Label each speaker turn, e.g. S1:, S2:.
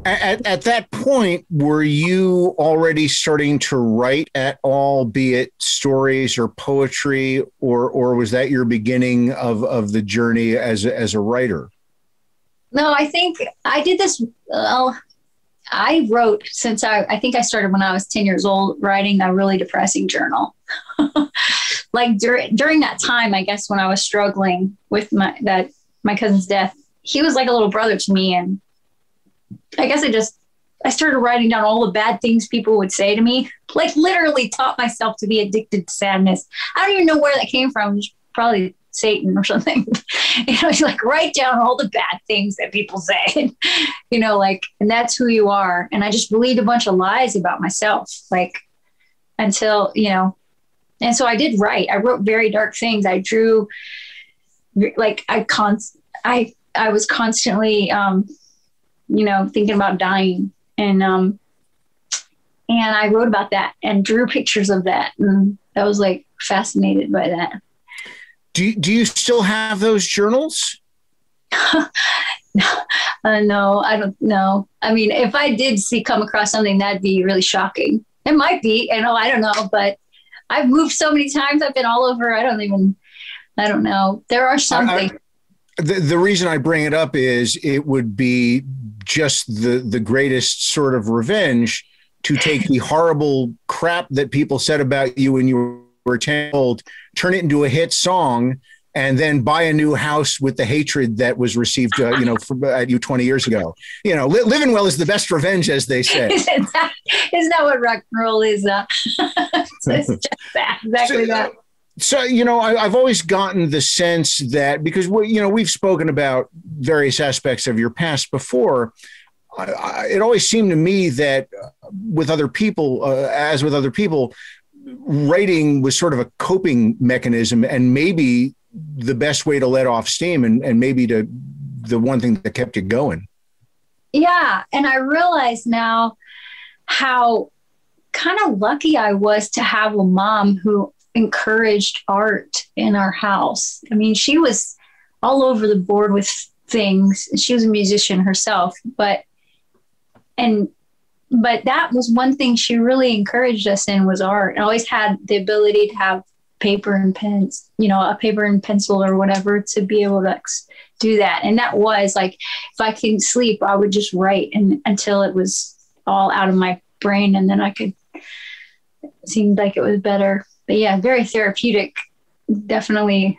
S1: At that point, were you already starting to write at all, be it stories or poetry, or was that your beginning of the journey as a writer?
S2: No, I think I did this. I wrote since I think I started when I was 10 years old, writing a really depressing journal. Like during that time, I guess when I was struggling with my cousin's death, he was like a little brother to me. And I guess I started writing down all the bad things people would say to me, like literally taught myself to be addicted to sadness. I don't even know where that came from. Probably Satan or something. Like write down all the bad things that people say, and that's who you are. And I just believed a bunch of lies about myself, like until, and so I did write. I wrote very dark things. I drew, like I was constantly, thinking about dying, and I wrote about that and drew pictures of that. And I was like fascinated by that.
S1: Do you still have those journals?
S2: No, I don't know. I mean, if I did come across something, that'd be really shocking. It might be, I don't know, but I've moved so many times. I've been all over. I don't know. There are some things.
S1: The reason I bring it up is it would be just the greatest sort of revenge to take the horrible crap that people said about you when you were 10 years old, turn it into a hit song, and then buy a new house with the hatred that was received, at you 20 years ago. Living well is the best revenge, as they say.
S2: Isn't that what rock and roll is? It's just that, exactly that.
S1: So, I've always gotten the sense that because, we've spoken about various aspects of your past before, it always seemed to me that with other people, writing was sort of a coping mechanism and maybe the best way to let off steam and maybe the one thing that kept you going.
S2: Yeah. And I realize now how kind of lucky I was to have a mom who encouraged art in our house. I mean, she was all over the board with things. She was a musician herself, but that was one thing she really encouraged us in was art. I always had the ability to have paper and pens, a paper and pencil or whatever to be able to do that. And that was like, if I couldn't sleep, I would just write until it was all out of my brain. And then it seemed like it was better. But yeah, very therapeutic, definitely.